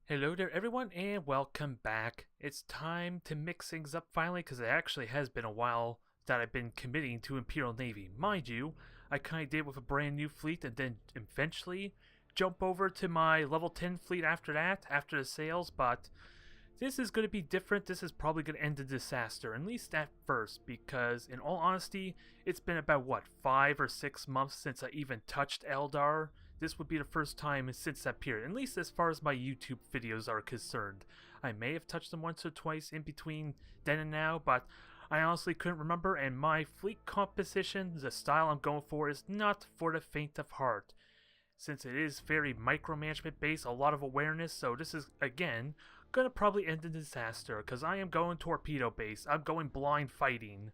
Hello there everyone and welcome back. It's time to mix things up finally because it actually has been a while that I've been committing to Imperial Navy. Mind you, I kind of did with a brand new fleet and then eventually jump over to my level 10 fleet after that, after the sales, but this is going to be different. This is probably going to end in disaster, at least at first, because in all honesty, it's been about, what, 5 or 6 months since I even touched Eldar. This would be the first time since that period, at least as far as my YouTube videos are concerned. I may have touched them once or twice in between then and now, but I honestly couldn't remember, and my fleet composition, the style I'm going for, is not for the faint of heart. Since it is very micromanagement based, a lot of awareness, so this is, again, gonna probably end in disaster, because I am going torpedo based, I'm going blind fighting.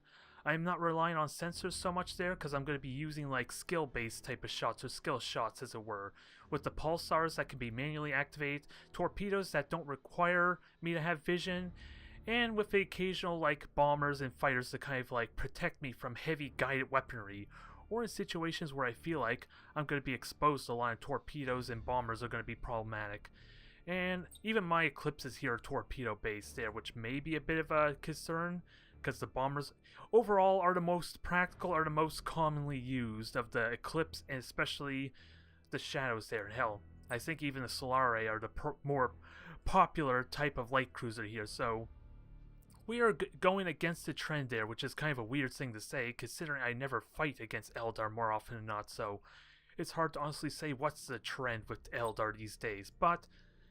I am not relying on sensors so much there, because I'm going to be using like skill based type of shots, or skill shots as it were, with the pulsars that can be manually activated, torpedoes that don't require me to have vision, and with the occasional like bombers and fighters to kind of like protect me from heavy guided weaponry, or in situations where I feel like I'm going to be exposed to a lot of torpedoes and bombers are going to be problematic. And even my eclipses here are torpedo based there, which may be a bit of a concern, because the bombers overall are the most practical, are the most commonly used of the eclipse, and especially the shadows there. Hell, I think even the Solare are the more popular type of light cruiser here, so we are going against the trend there, which is kind of a weird thing to say, considering I never fight against Eldar more often than not, so it's hard to honestly say what's the trend with Eldar these days. But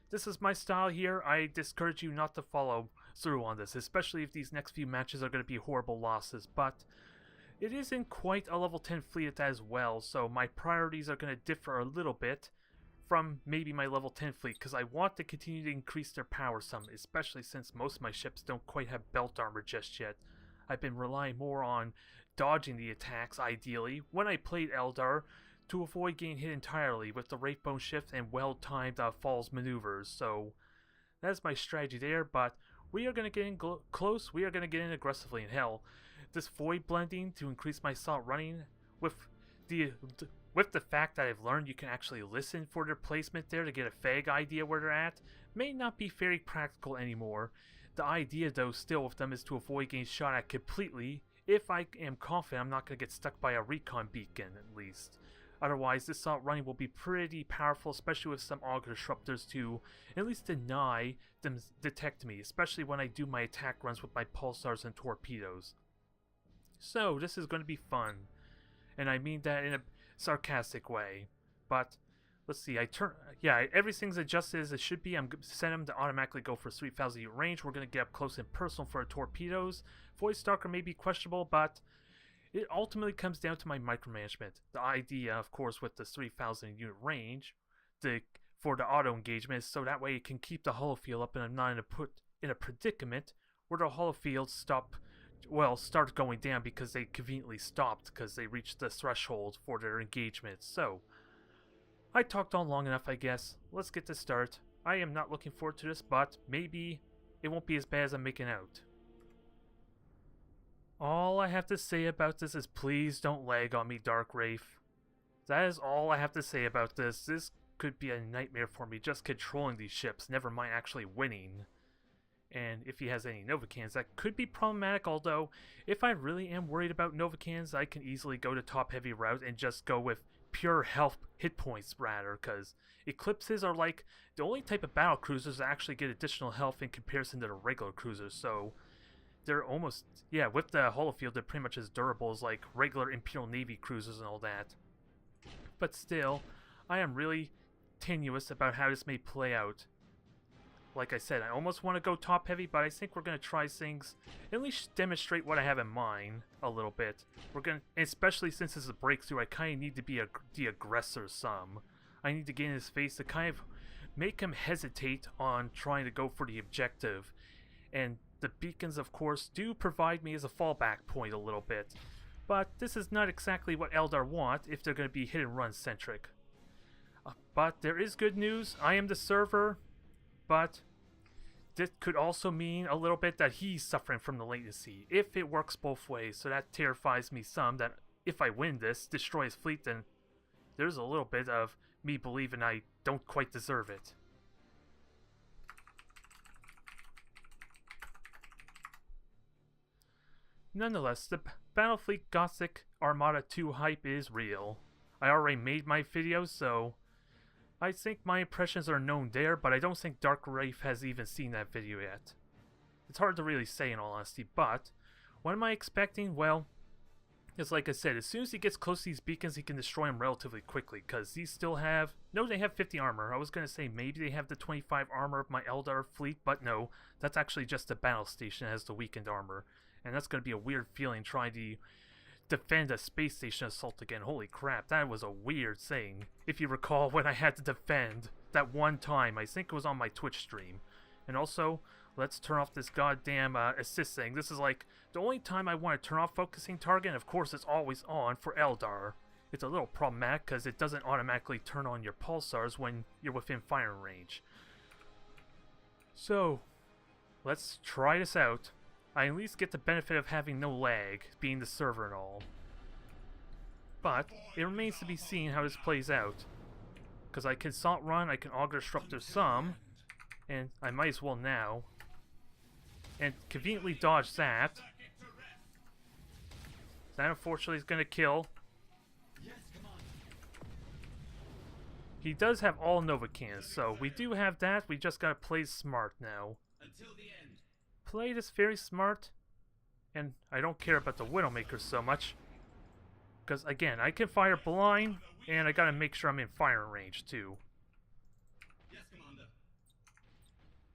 this is my style here. I discourage you not to follow through on this, especially if these next few matches are going to be horrible losses, but it isn't quite a level 10 fleet as well, so my priorities are going to differ a little bit from maybe my level 10 fleet, because I want to continue to increase their power some, especially since most of my ships don't quite have belt armor just yet. I've been relying more on dodging the attacks, ideally, when I played Eldar, to avoid getting hit entirely with the Wraithbone shift and well-timed falls maneuvers, so that's my strategy there, but we are going to get in close, we are going to get in aggressively, in hell. This void blending to increase my slot running with the fact that I've learned you can actually listen for their placement there to get a vague idea where they're at, may not be very practical anymore. The idea though still with them is to avoid getting shot at completely, if I am confident I'm not going to get stuck by a recon beacon at least. Otherwise, this assault running will be pretty powerful, especially with some auger disruptors to at least deny them detect me, especially when I do my attack runs with my pulsars and torpedoes. So, this is going to be fun, and I mean that in a sarcastic way. But let's see, everything's adjusted as it should be. I'm set them to automatically go for 3,000 unit range. We're going to get up close and personal for our torpedoes. Void Stalker may be questionable, but it ultimately comes down to my micromanagement. The idea, of course, with the 3,000 unit range for the auto engagement is so that way it can keep the holofield up and I'm not in a predicament where the holofields start going down because they conveniently stopped because they reached the threshold for their engagement. So, I talked on long enough, I guess. Let's get to start. I am not looking forward to this, but maybe it won't be as bad as I'm making out. All I have to say about this is please don't lag on me, Dark Wraith. That is all I have to say about this. This could be a nightmare for me just controlling these ships, never mind actually winning. And if he has any Novacans, that could be problematic, although if I really am worried about Novacans, I can easily go to top heavy route and just go with pure health hit points rather, because Eclipses are like the only type of battle cruisers that actually get additional health in comparison to the regular cruisers, so they're almost, with the holofield, they're pretty much as durable as like regular Imperial Navy cruisers and all that. But still, I am really tenuous about how this may play out. Like I said, I almost want to go top heavy, but I think we're going to try things, at least demonstrate what I have in mind a little bit. Especially since this is a breakthrough, I kind of need to be the aggressor some. I need to get in his face to kind of make him hesitate on trying to go for the objective. And the beacons, of course, do provide me as a fallback point a little bit. But this is not exactly what Eldar want if they're going to be hit and run centric. But there is good news. I am the server, but this could also mean a little bit that he's suffering from the latency, if it works both ways. So that terrifies me some, that if I win this, destroy his fleet, then there's a little bit of me believing I don't quite deserve it. Nonetheless, the Battlefleet Gothic Armada 2 hype is real. I already made my video, so I think my impressions are known there, but I don't think Dark Wraith has even seen that video yet. It's hard to really say in all honesty, but what am I expecting? Well, it's like I said, as soon as he gets close to these beacons, he can destroy them relatively quickly, because these still have... No, they have 50 armor. I was going to say maybe they have the 25 armor of my Eldar fleet, but no, that's actually just the battle station that has the weakened armor. And that's going to be a weird feeling trying to defend a space station assault again. Holy crap, that was a weird thing. If you recall when I had to defend that one time, I think it was on my Twitch stream. And also, let's turn off this goddamn assist thing. This is like the only time I want to turn off focusing target, and of course it's always on for Eldar. It's a little problematic because it doesn't automatically turn on your pulsars when you're within firing range. So, let's try this out. I at least get the benefit of having no lag, being the server and all. But it remains to be seen how this plays out. Because I can Salt Run, I can Auger Disruptor some, and I might as well now. And conveniently dodge that. That unfortunately is going to kill. He does have all Nova cannons, so we do have that. We just got to play smart now. Play this very smart, and I don't care about the Widowmaker so much, because again, I can fire blind, and I gotta make sure I'm in firing range too. Yes, Commander.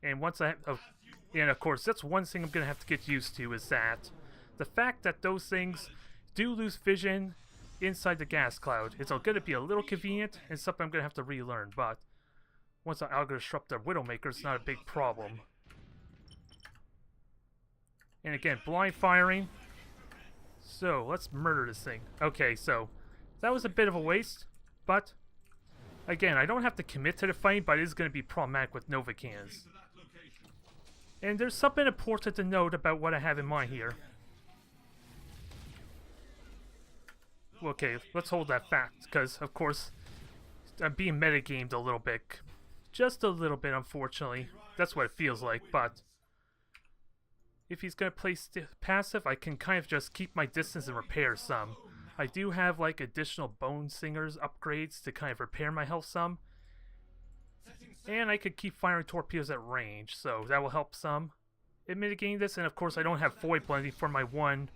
And once I have, and of course, that's one thing I'm gonna have to get used to, is that the fact that those things do lose vision inside the gas cloud. It's gonna be a little convenient, and something I'm gonna have to relearn, but once I disrupt the Widowmaker, it's not a big problem. And again, blind firing. So, let's murder this thing. Okay, so, that was a bit of a waste, but, again, I don't have to commit to the fight, but it is going to be problematic with Nova cannons. And there's something important to note about what I have in mind here. Okay, let's hold that fact, because, of course, I'm being metagamed a little bit. Just a little bit, unfortunately. That's what it feels like, but if he's going to play passive, I can kind of just keep my distance and repair some. I do have like additional Bone Singers upgrades to kind of repair my health some. And I could keep firing torpedoes at range, so that will help some in mitigating this. And of course I don't have Void Blending for my one...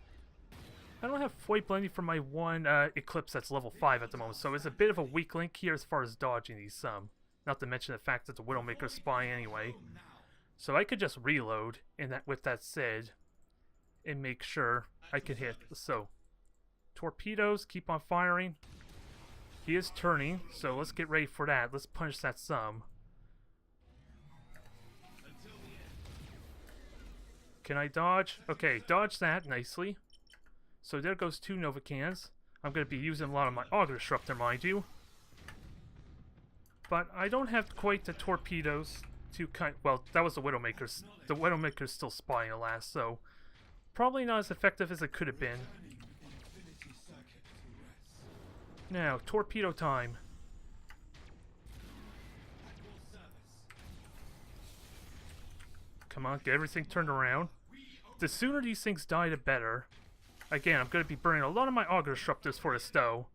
Eclipse that's level 5 at the moment, so it's a bit of a weak link here as far as dodging these some. Not to mention the fact that the Widowmaker's spying anyway. So I could just reload, and that, with that said, and make sure I can hit. So, torpedoes, keep on firing. He is turning, so let's get ready for that. Let's punish that some. Can I dodge? Okay, dodge that nicely. So there goes 2 Nova cannons. I'm going to be using a lot of my Auger Disruptor, mind you. But I don't have quite the torpedoes. Well, that was the Widowmaker's. The Widowmaker's still spying, alas, so probably not as effective as it could have been. Now, torpedo time. Come on, get everything turned around. The sooner these things die, the better. Again, I'm going to be burning a lot of my Auger Disruptors for the stow.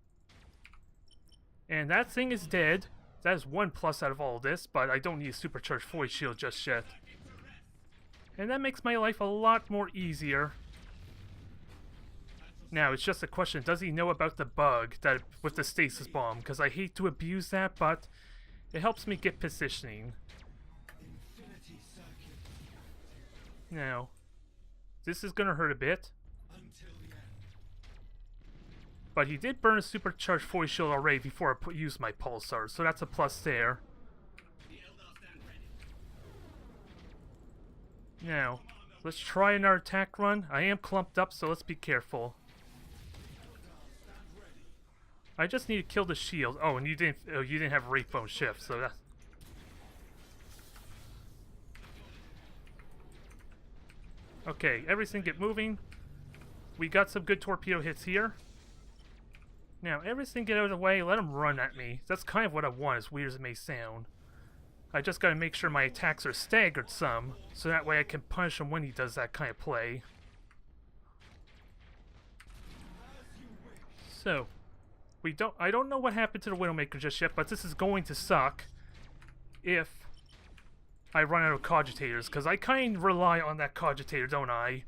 And that thing is dead. That is one plus out of all this, but I don't need a supercharged void shield just yet. And that makes my life a lot more easier. Now, it's just a question, does he know about the bug that with the stasis bomb? Because I hate to abuse that, but it helps me get positioning. Now, this is going to hurt a bit. But he did burn a supercharged void shield already before I used my pulsar, so that's a plus there. Now, let's try another attack run. I am clumped up, so let's be careful. I just need to kill the shield. Oh, and you didn't have Wraith Bone Shift, so that's... Okay, everything get moving. We got some good torpedo hits here. Now, everything get out of the way, let him run at me. That's kind of what I want, as weird as it may sound. I just gotta make sure my attacks are staggered some, so that way I can punish him when he does that kind of play. So, I don't know what happened to the Widowmaker just yet, but this is going to suck if I run out of cogitators, because I kind of rely on that cogitator, don't I,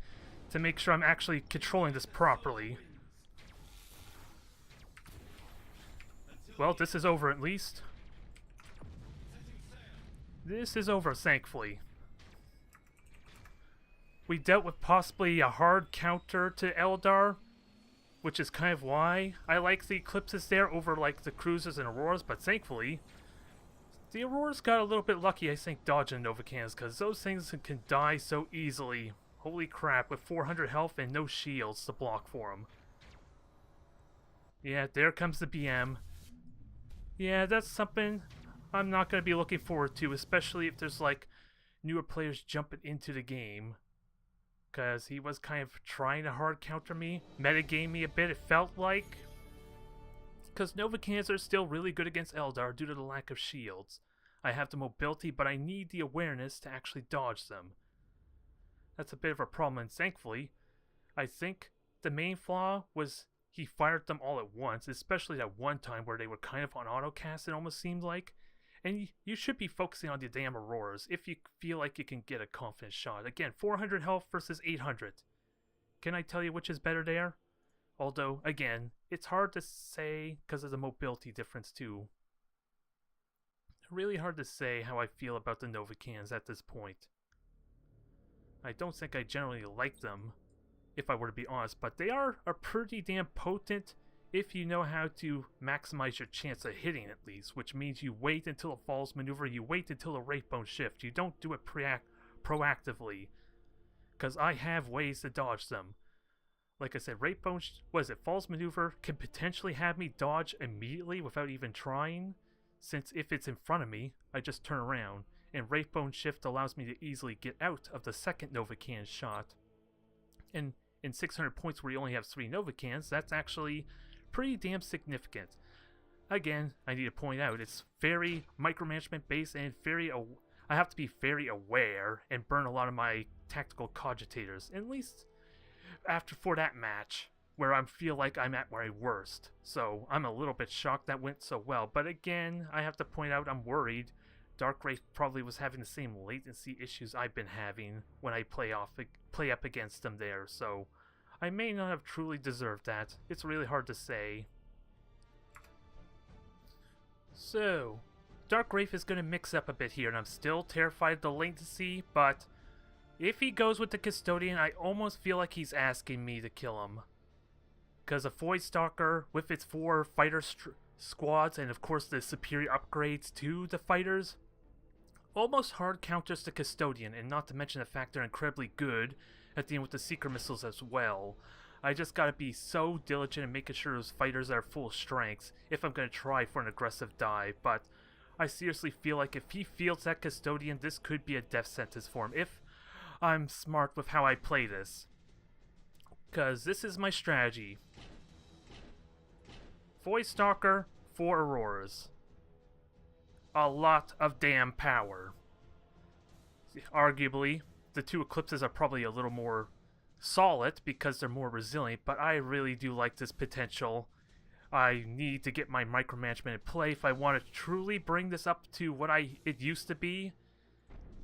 to make sure I'm actually controlling this properly. Well, this is over at least. This is over, thankfully. We dealt with possibly a hard counter to Eldar, which is kind of why I like the Eclipses there over like the Cruisers and Auroras, but thankfully the Auroras got a little bit lucky, I think, dodging Nova Cannons, because those things can die so easily. Holy crap, with 400 health and no shields to block for them. Yeah, there comes the BM. Yeah, that's something I'm not going to be looking forward to, especially if there's like newer players jumping into the game. Because he was kind of trying to hard counter me, metagame me a bit, it felt like. Because Nova Cannons are still really good against Eldar due to the lack of shields. I have the mobility, but I need the awareness to actually dodge them. That's a bit of a problem, and thankfully, I think the main flaw was he fired them all at once, especially that one time where they were kind of on autocast, it almost seemed like. And you should be focusing on the damn Auroras if you feel like you can get a confident shot. Again, 400 health versus 800. Can I tell you which is better there? Although, again, it's hard to say because of the mobility difference too. Really hard to say how I feel about the Nova Cannons at this point. I don't think I generally like them, if I were to be honest, but they are pretty damn potent if you know how to maximize your chance of hitting at least, which means you wait until a falls maneuver, you wait until a rate bone shift, you don't do it proactively, because I have ways to dodge them. Like I said, rate bone, falls maneuver can potentially have me dodge immediately without even trying, since if it's in front of me, I just turn around, and rate bone shift allows me to easily get out of the second Nova Cannon shot. And in 600 points where you only have 3 Nova Cannons, that's actually pretty damn significant. Again, I need to point out, it's very micromanagement based and I have to be very aware and burn a lot of my tactical cogitators, at least for that match, where I feel like I'm at my worst. So I'm a little bit shocked that went so well, but again, I have to point out I'm worried. Dark Wraith probably was having the same latency issues I've been having when I play up against them there, so I may not have truly deserved that. It's really hard to say. So, Dark Wraith is going to mix up a bit here, and I'm still terrified of the latency, but if he goes with the Custodian, I almost feel like he's asking me to kill him. Because a Void Stalker, with its 4 fighter squads, and of course the superior upgrades to the fighters, almost hard counters the Custodian, and not to mention the fact they're incredibly good at dealing with the Seeker missiles as well. I just gotta be so diligent in making sure those fighters are full strengths if I'm gonna try for an aggressive dive, but I seriously feel like if he fields that Custodian, this could be a death sentence for him, if I'm smart with how I play this. Because this is my strategy. Void Stalker, 4 Auroras. A lot of damn power. Arguably, the 2 Eclipses are probably a little more solid because they're more resilient, but I really do like this potential. I need to get my micromanagement in play if I want to truly bring this up to what it used to be,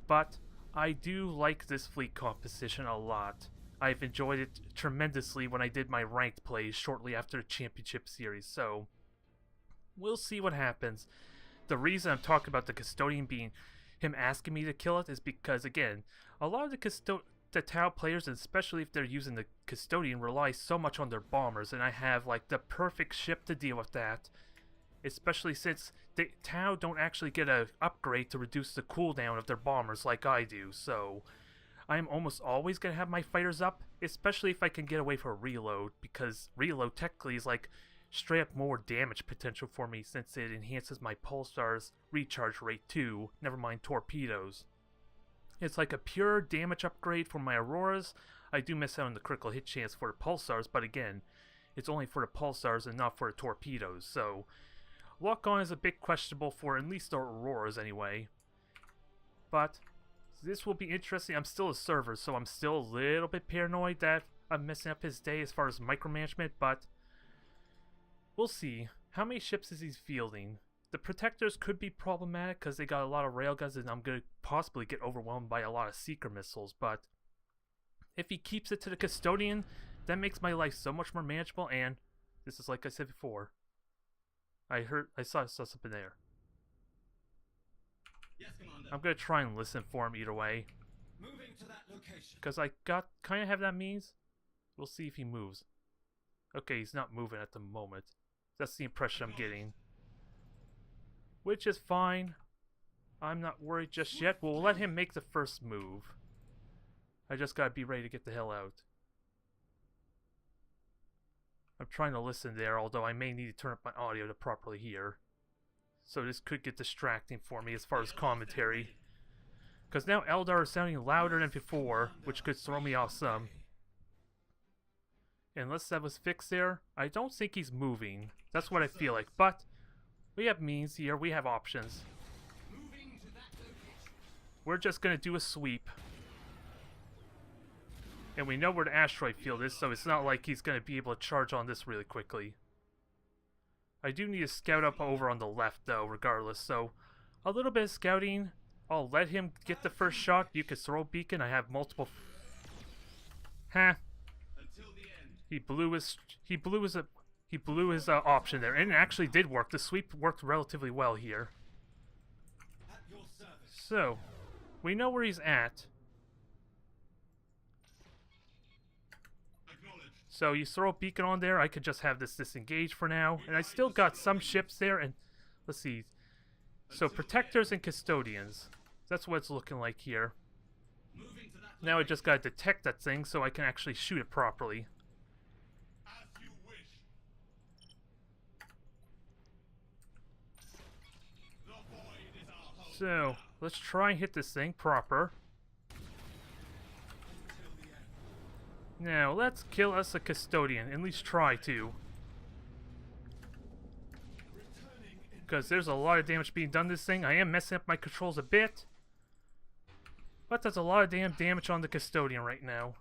but I do like this fleet composition a lot. I've enjoyed it tremendously when I did my ranked plays shortly after the Championship Series, so we'll see what happens. The reason I'm talking about the Custodian being him asking me to kill it is because, again, a lot of the Tau players, especially if they're using the Custodian, rely so much on their bombers, and I have like the perfect ship to deal with that. Especially since the Tau don't actually get an upgrade to reduce the cooldown of their bombers like I do, so I'm almost always going to have my fighters up, especially if I can get away from a reload, because reload technically is like straight up more damage potential for me since it enhances my pulsar's recharge rate too, never mind torpedoes. It's like a pure damage upgrade for my Auroras. I do miss out on the critical hit chance for the pulsars, but again, it's only for the pulsars and not for the torpedoes, so lock-on is a bit questionable for at least the Auroras anyway. But this will be interesting. I'm still a server, so I'm still a little bit paranoid that I'm messing up his day as far as micromanagement, but We'll see. How many ships is he fielding? The protectors could be problematic because they got a lot of railguns and I'm going to possibly get overwhelmed by a lot of seeker missiles, but if he keeps it to the custodian, that makes my life so much more manageable. And this is like I said before, I saw something there. Yes, Commander. I'm going to try and listen for him either way. Moving to that location. Because I kind of have that means. We'll see if he moves. Okay, he's not moving at the moment. That's the impression I'm getting. Which is fine. I'm not worried just yet. We'll let him make the first move. I just gotta be ready to get the hell out. I'm trying to listen there, although I may need to turn up my audio to properly hear. So this could get distracting for me as far as commentary. Because now Eldar is sounding louder than before, which could throw me off some. Unless that was fixed there, I don't think he's moving. That's what I feel like. But we have means here, we have options. We're just gonna do a sweep. And we know where the asteroid field is, so it's not like he's gonna be able to charge on this really quickly. I do need to scout up over on the left though, regardless, so a little bit of scouting. I'll let him get the first shot. You can throw a beacon. I have multiple. Huh. He blew his option there, and it actually did work. The sweep worked relatively well here. So, we know where he's at. So you throw a beacon on there, I could just have this disengage for now. And I still got some ships there, and let's see. So protectors and custodians. That's what it's looking like here. Now I just gotta detect that thing so I can actually shoot it properly. So, let's try and hit this thing proper. Now, let's kill us a custodian. At least try to. Because there's a lot of damage being done to this thing. I am messing up my controls a bit. But there's a lot of damn damage on the custodian right now.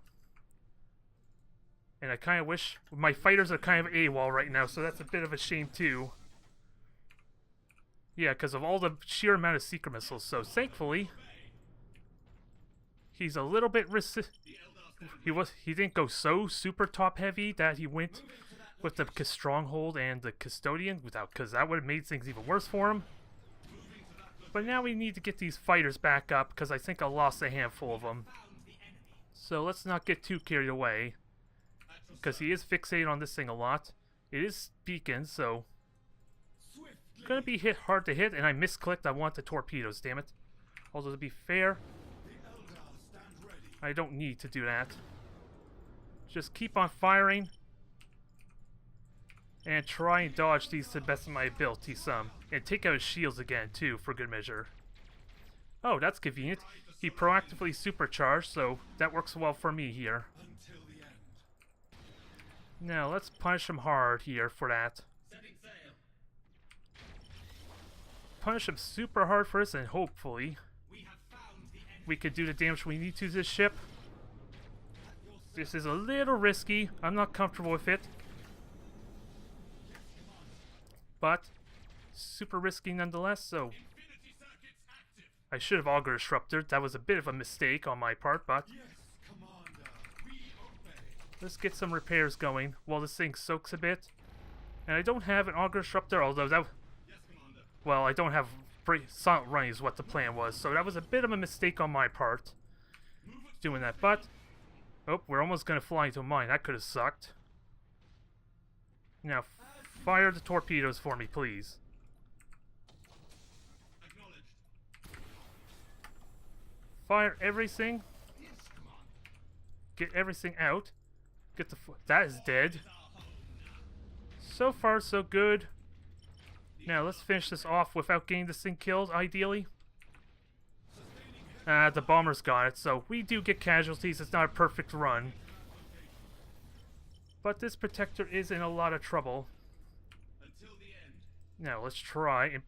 And I kind of wish... My fighters are kind of AWOL right now, so that's a bit of a shame too. Yeah, because of all the sheer amount of seeker missiles. So, thankfully... He's a little bit he didn't go so super top heavy that he went with the stronghold and the custodian without, because that would have made things even worse for him. But now we need to get these fighters back up because I think I lost a handful of them. So let's not get too carried away, because he is fixated on this thing a lot. It is beacon, so it's gonna be hard to hit, and I misclicked. I want the torpedoes, damn it. Although to be fair, I don't need to do that. Just keep on firing. And try and dodge these to the best of my ability some. And take out his shields again, too, for good measure. Oh, that's convenient. He proactively supercharged, so that works well for me here. Now, let's punish him hard here for that. Punish him super hard for this, and hopefully we could do the damage we need to this ship. This is a little risky. I'm not comfortable with it. But super risky nonetheless, so I should have auger disruptor. That was a bit of a mistake on my part, but let's get some repairs going while this thing soaks a bit. And I don't have an auger disruptor, although that... Well, I don't have... Silent running is what the plan was, so that was a bit of a mistake on my part doing that, but oh, we're almost gonna fly into a mine. That could have sucked. Now fire the torpedoes for me, please. Fire everything. Get everything out. Get the that is dead. So far so good. Now, let's finish this off without getting this thing killed, ideally. The bombers got it, so we do get casualties. It's not a perfect run. But this protector is in a lot of trouble. Now, let's try and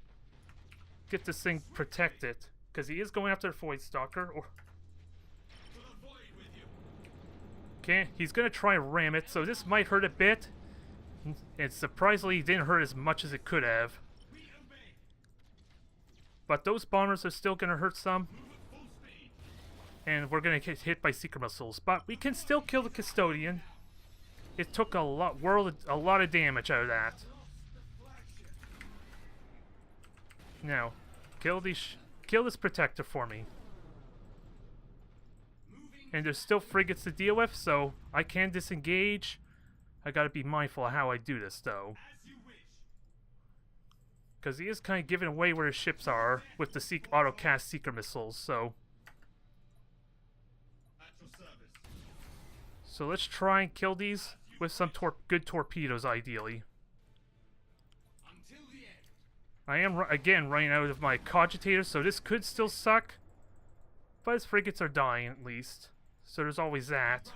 get this thing protected. Because he is going after the Void Stalker. Okay, he's going to try and ram it, so this might hurt a bit. And surprisingly, it didn't hurt as much as it could have. But those bombers are still going to hurt some. And we're going to get hit by seeker missiles. But we can still kill the custodian. It took a lot of damage out of that. Now, kill this protector for me. And there's still frigates to deal with, so I can disengage. I gotta be mindful of how I do this, though. Because he is kind of giving away where his ships are with the auto-cast seeker missiles, so... So let's try and kill these with some good torpedoes, ideally. I am, again, running out of my cogitators, so this could still suck. But his frigates are dying, at least. So there's always that.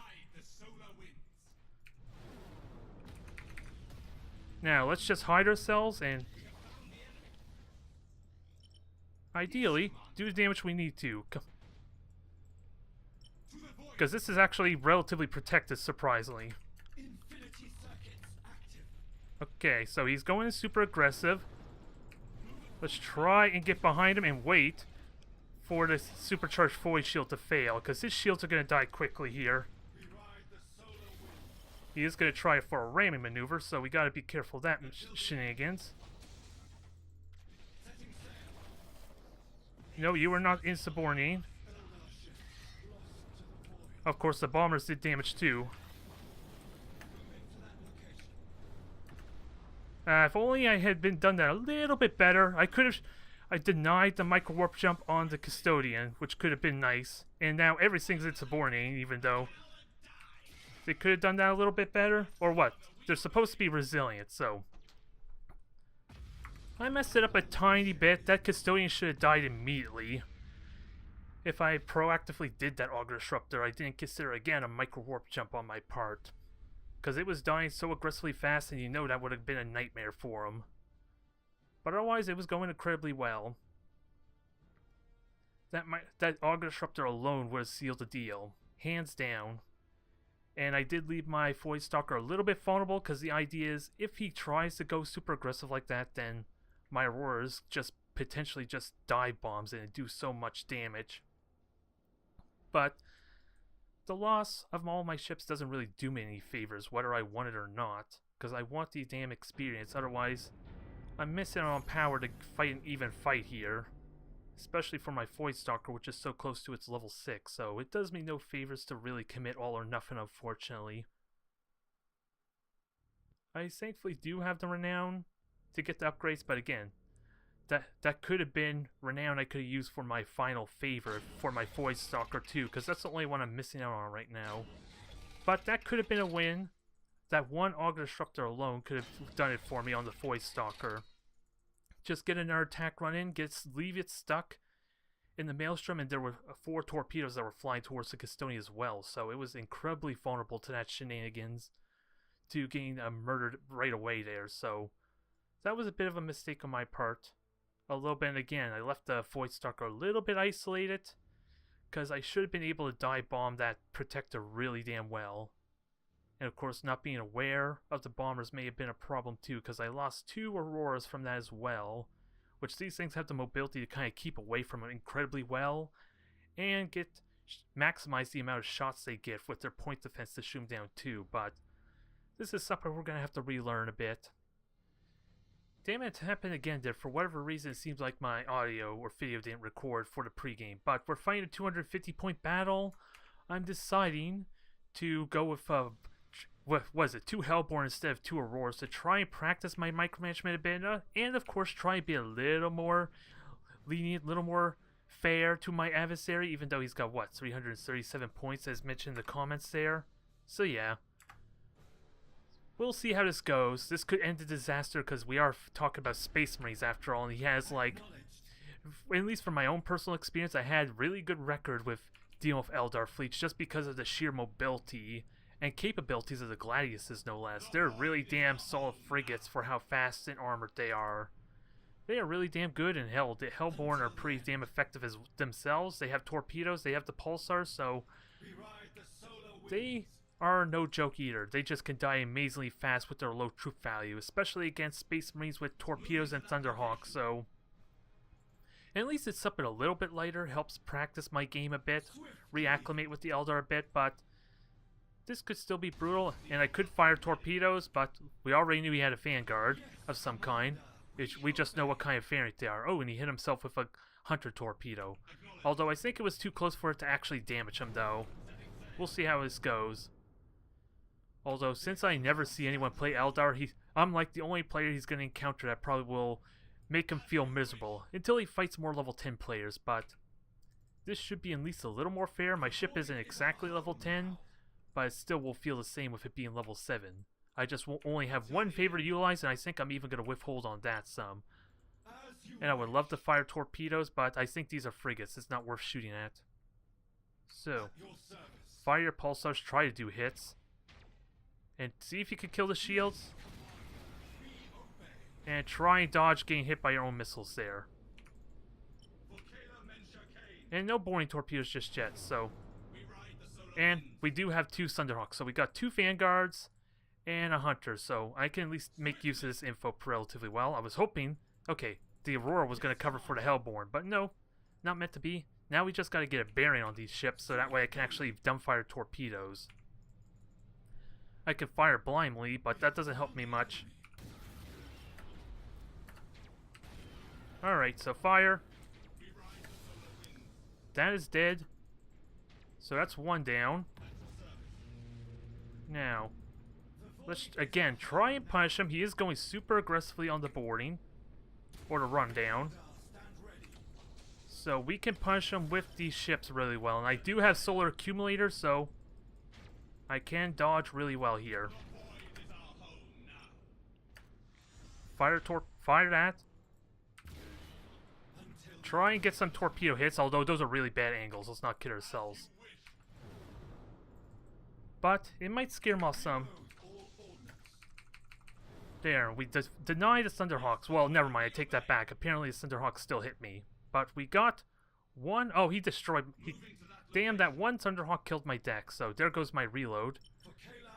Now, let's just hide ourselves and... ideally, do the damage we need to. Because this is actually relatively protected, surprisingly. Okay, so he's going super aggressive. Let's try and get behind him and wait for the supercharged foliage shield to fail, because his shields are going to die quickly here. He is going to try for a ramming maneuver, so we got to be careful of that shenanigans. No, you are not insubordinate. Of course, the bombers did damage too. If only I had done that a little bit better. I denied the micro warp jump on the custodian, which could have been nice. And now everything's insubordinate, even though they could have done that a little bit better. Or what? They're supposed to be resilient, so I messed it up a tiny bit. That custodian should have died immediately. If I proactively did that auger disruptor, I didn't consider again a micro warp jump on my part. Because it was dying so aggressively fast, and you know that would have been a nightmare for him. But otherwise, it was going incredibly well. That auger disruptor alone would have sealed the deal. Hands down. And I did leave my Void Stalker a little bit vulnerable, because the idea is, if he tries to go super aggressive like that, then my Auroras just potentially just dive bombs and do so much damage. But the loss of all my ships doesn't really do me any favors, whether I want it or not, because I want the damn experience. Otherwise, I'm missing out on power to fight an even fight here, especially for my Void Stalker, which is so close to its level 6, so it does me no favors to really commit all or nothing, unfortunately. I thankfully do have the renown to get the upgrades, but again, that could have been renown I could have used for my final favor for my Void Stalker too, because that's the only one I'm missing out on right now. But that could have been a win. That one auger disruptor alone could have done it for me on the Void Stalker. Just get another attack run in, leave it stuck in the maelstrom, and there were 4 torpedoes that were flying towards the custodian as well, so it was incredibly vulnerable to that shenanigans, to getting murdered right away there. So that was a bit of a mistake on my part. A little bit, and again, I left the Void Stalker a little bit isolated, because I should have been able to dive bomb that protector really damn well. And of course, not being aware of the bombers may have been a problem too, because I lost 2 Auroras from that as well, which these things have the mobility to kind of keep away from it incredibly well, and maximize the amount of shots they get with their point defense to shoot them down too. But this is something we're going to have to relearn a bit. Damn it, it happened again there. For whatever reason, it seems like my audio or video didn't record for the pregame. But we're fighting a 250 point battle. I'm deciding to go with, what was it, 2 Hellborn instead of 2 Auroras to try and practice my micromanagement a bit. And of course, try and be a little more lenient, a little more fair to my adversary. Even though he's got, what, 337 points as mentioned in the comments there. So yeah. We'll see how this goes. This could end in disaster because we are talking about Space Marines after all, and he has, like, at least from my own personal experience, I had really good record with dealing with Eldar fleets just because of the sheer mobility and capabilities of the Gladiuses, no less. They're really damn solid frigates for how fast and armored they are. They are really damn good, and hell, the Hellborn are pretty damn effective as themselves. They have torpedoes, they have the pulsars, so they are no joke either. They just can die amazingly fast with their low troop value, especially against Space Marines with torpedoes and Thunderhawks, so... at least it's something a little bit lighter, helps practice my game a bit, reacclimate with the Eldar a bit, but... this could still be brutal, and I could fire torpedoes, but we already knew he had a Vanguard of some kind. We just know what kind of variant they are. Oh, and he hit himself with a Hunter torpedo. Although I think it was too close for it to actually damage him, though. We'll see how this goes. Although, since I never see anyone play Eldar, I'm like the only player he's going to encounter that probably will make him feel miserable. Until he fights more level 10 players, but... this should be at least a little more fair. My ship isn't exactly level 10, but it still will feel the same with it being level 7. I just will only have one favor to utilize, and I think I'm even going to withhold on that some. And I would love to fire torpedoes, but I think these are frigates. It's not worth shooting at. So, fire your pulsars, try to do hits. And see if you can kill the shields. And try and dodge getting hit by your own missiles there. And no boring torpedoes just yet, so... and we do have 2 Thunderhawks, so we got 2 Vanguards and a Hunter, so I can at least make use of this info relatively well. I was hoping, okay, the Aurora was going to cover for the Hellborn, but no, not meant to be. Now we just got to get a bearing on these ships, so that way I can actually dumbfire torpedoes. I can fire blindly, but that doesn't help me much. Alright, so fire. That is dead. So that's 1 down. Now, let's again try and punish him. He is going super aggressively on the boarding. Or the rundown. So we can punish him with these ships really well. And I do have solar accumulators, so I can dodge really well here. Fire that. Try and get some torpedo hits, although those are really bad angles. Let's not kid ourselves. But it might scare him off some. There, we denied the Thunderhawks. Well, never mind, I take that back. Apparently the Thunderhawks still hit me. But we got one... oh, he destroyed... damn, that one Thunderhawk killed my deck. So there goes my reload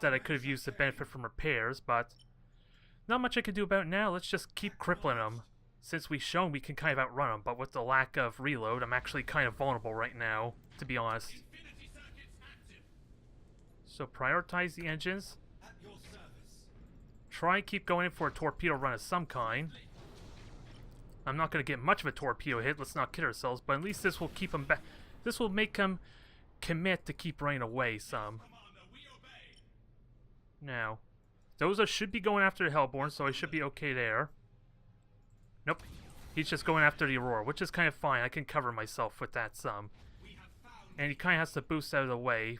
that I could have used to benefit from repairs, but not much I can do about it now. Let's just keep crippling them. Since we've shown we can kind of outrun them, but with the lack of reload, I'm actually kind of vulnerable right now, to be honest. So prioritize the engines. Try and keep going in for a torpedo run of some kind. I'm not going to get much of a torpedo hit, let's not kid ourselves, but at least this will keep him back. This will make him commit to keep running away some. Now, those should be going after the Hellborn, so I should be okay there. Nope. He's just going after the Aurora, which is kind of fine. I can cover myself with that some. And he kind of has to boost out of the way.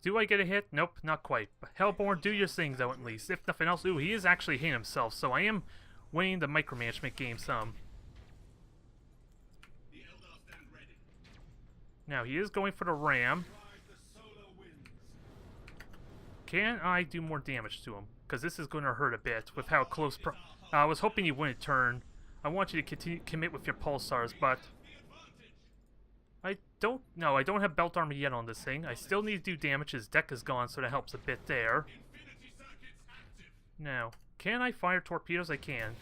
Do I get a hit? Nope, not quite. But Hellborn, do your thing though at least. If nothing else, ooh, he is actually hitting himself, so I am winning the micromanagement game some. Now, he is going for the ram. Can I do more damage to him? Because this is going to hurt a bit with how close... I was hoping you wouldn't turn. I want you to commit with your pulsars, but... I don't have belt armor yet on this thing. I still need to do damage. His deck is gone, so that helps a bit there. Now, can I fire torpedoes? I can.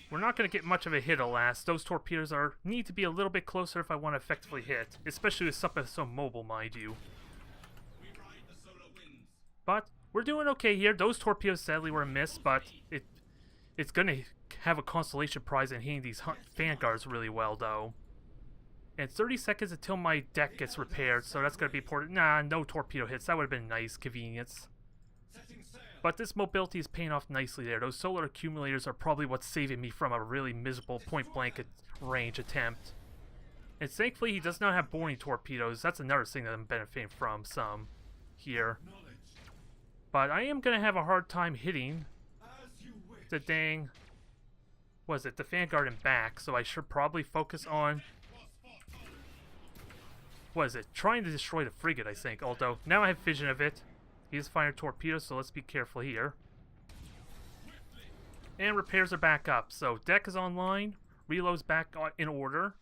We're not going to get much of a hit, alas. Those torpedoes need to be a little bit closer if I want to effectively hit. Especially with something so mobile, mind you. But we're doing okay here. Those torpedoes sadly were a miss, but it's going to have a consolation prize in hitting these Vanguards really well, though. And 30 seconds until my deck gets repaired, so that's going to be important. Nah, no torpedo hits. That would have been nice convenience. But this mobility is paying off nicely there. Those solar accumulators are probably what's saving me from a really miserable point-blank range attempt. And thankfully, he does not have boring torpedoes. That's another thing that I'm benefiting from some here. But I am going to have a hard time hitting the dang... what is it? The Vanguard and back. So I should probably focus on... what is it? Trying to destroy the frigate, I think. Although, now I have vision of it. He is firing torpedoes, so let's be careful here. And repairs are back up. So deck is online. Reload's back in order.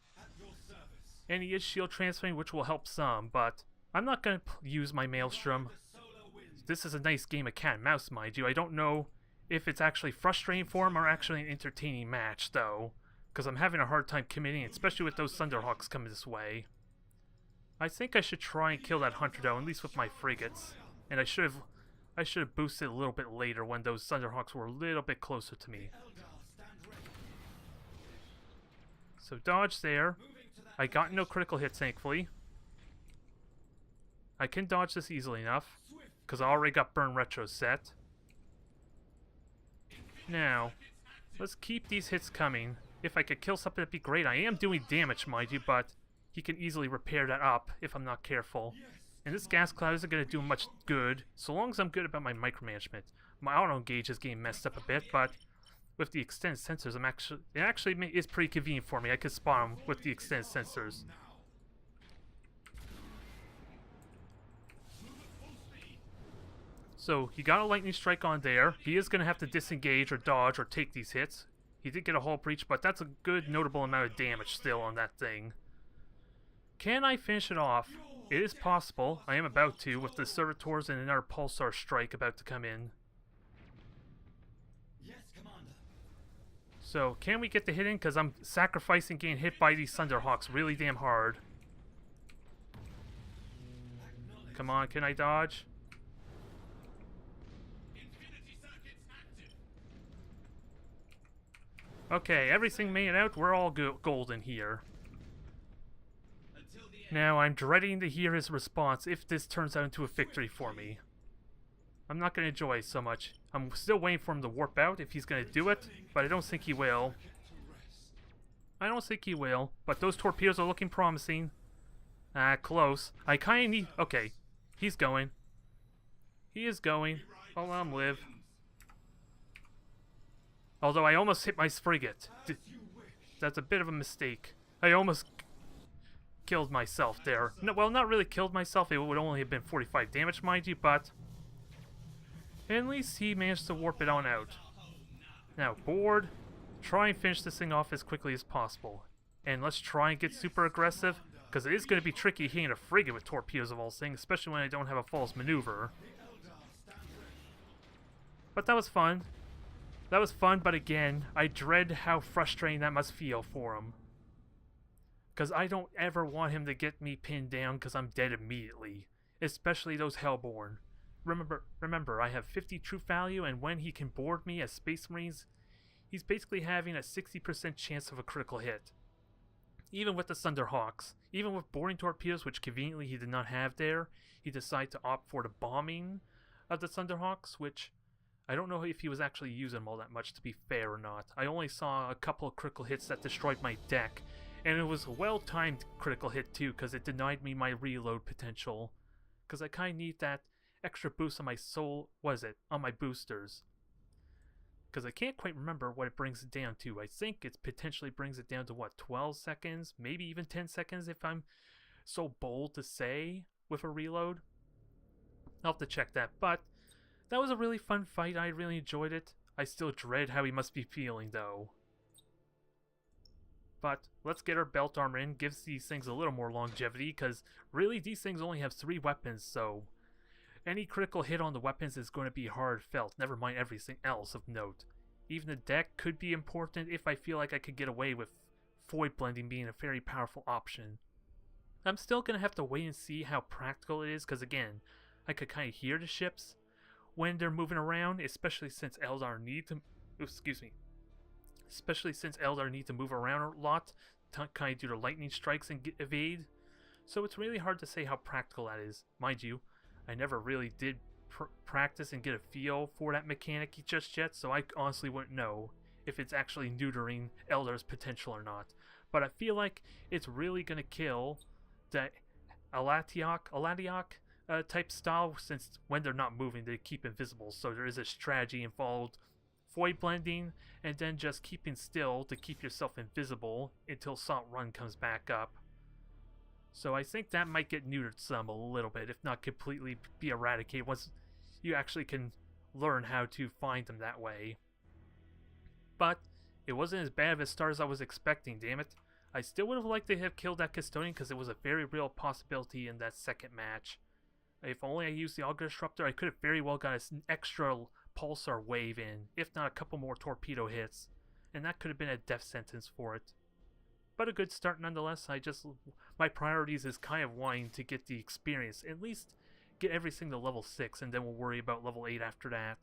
And he is shield transferring, which will help some, but I'm not going to use my Maelstrom. The solar wind. This is a nice game of cat and mouse, mind you. I don't know if it's actually frustrating for him or actually an entertaining match, though, because I'm having a hard time committing, especially with those Thunderhawks coming this way. I think I should try and kill that Hunter, though, at least with my frigates. And I should have boosted a little bit later when those Thunderhawks were a little bit closer to me. Eldar, stand ready. So dodge there. Moving to that I got no critical hits, thankfully. I can dodge this easily enough, swift. because I already got Burn Retro set. Now, let's keep these hits coming. If I could kill something, that'd be great. I am doing damage, mind you, but he can easily repair that up if I'm not careful. And this gas cloud isn't going to do much good, so long as I'm good about my micromanagement. My auto gauge is getting messed up a bit, but with the extended sensors, it actually is pretty convenient for me. I can spot them with the extended sensors. So he got a lightning strike on there. He is going to have to disengage or dodge or take these hits. He did get a hull breach, but that's a good notable amount of damage still on that thing. Can I finish it off? It is possible. I am about to, with the servitors and another pulsar strike about to come in. Yes, Commander. So can we get the hit in? Because I'm sacrificing getting hit by these Thunderhawks really damn hard. Acknowledge. Come on, can I dodge? Infinity circuits active. Okay, everything made it out. We're all golden here. Until the end. Now, I'm dreading to hear his response if this turns out into a victory for me. I'm not going to enjoy it so much. I'm still waiting for him to warp out if he's going to do it, but I don't think he will. Get to rest. I don't think he will, but those torpedoes are looking promising. Close. I kind of need... Okay, he's going. He is going. I'll let him live. Although I almost hit my frigate. As you wish. That's a bit of a mistake. I almost killed myself there. No, well, not really killed myself. It would only have been 45 damage, mind you, but at least he managed to warp it on out. Now, board. Try and finish this thing off as quickly as possible. And let's try and get super aggressive, because it is going to be tricky hitting a frigate with torpedoes of all things, especially when I don't have a false maneuver. The Eldar, stand ready. But that was fun. That was fun, but again, I dread how frustrating that must feel for him. Because I don't ever want him to get me pinned down because I'm dead immediately. Especially those Hellborn. Remember, I have 50 troop value, and when he can board me as Space Marines, he's basically having a 60% chance of a critical hit. Even with the Thunderhawks, even with boarding torpedoes, which conveniently he did not have there, he decided to opt for the bombing of the Thunderhawks, which I don't know if he was actually using them all that much, to be fair or not. I only saw a couple of critical hits that destroyed my deck, and it was a well-timed critical hit too, because it denied me my reload potential. Because I kind of need that extra boost on my on my boosters. Because I can't quite remember what it brings it down to. I think it potentially brings it down to, what, 12 seconds? Maybe even 10 seconds if I'm so bold to say with a reload. I'll have to check that. But that was a really fun fight. I really enjoyed it. I still dread how he must be feeling, though. But let's get our belt armor in. Gives these things a little more longevity, because really these things only have 3 weapons, so any critical hit on the weapons is going to be hard felt, never mind everything else of note. Even the deck could be important if I feel like I could get away with void blending being a very powerful option. I'm still going to have to wait and see how practical it is, because again, I could kind of hear the ships when they're moving around, especially since Eldar need to... Especially since Eldar need to move around a lot, to kind of do their lightning strikes and evade. So it's really hard to say how practical that is. Mind you, I never really did practice and get a feel for that mechanic just yet, so I honestly wouldn't know if it's actually neutering Eldar's potential or not. But I feel like it's really going to kill the Alatiok type style, since when they're not moving, they keep invisible. So there is a strategy involved: void blending, and then just keeping still to keep yourself invisible until Salt Run comes back up. So I think that might get neutered some a little bit, if not completely be eradicated, once you actually can learn how to find them that way. But it wasn't as bad of a start as I was expecting, damn it. I still would have liked to have killed that Custodian because it was a very real possibility in that second match. If only I used the Auger Disruptor, I could have very well got an extra Pulsar wave in, if not a couple more torpedo hits, and that could have been a death sentence for it. But a good start nonetheless. My priorities is kind of wanting to get the experience, at least get everything to level 6, and then we'll worry about level 8 after that.